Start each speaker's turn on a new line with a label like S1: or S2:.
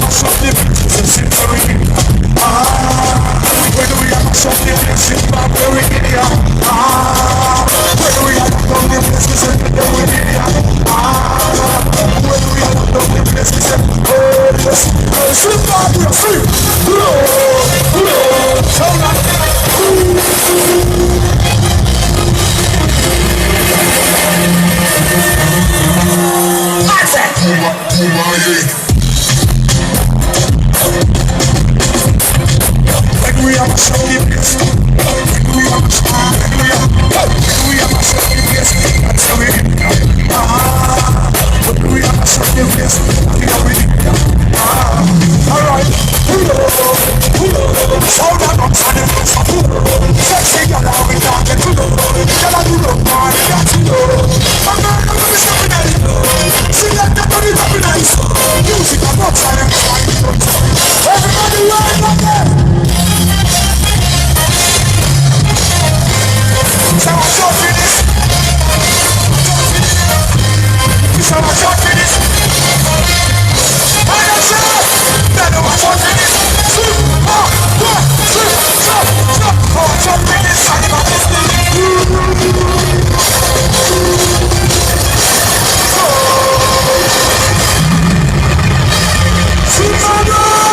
S1: mash up the beats in Zimbabwe. When we are mash up the beats in Zimbabwe, when we are lock down the places in Zimbabwe, when we are lock down the places in Zimbabwe, free, sound like Puma,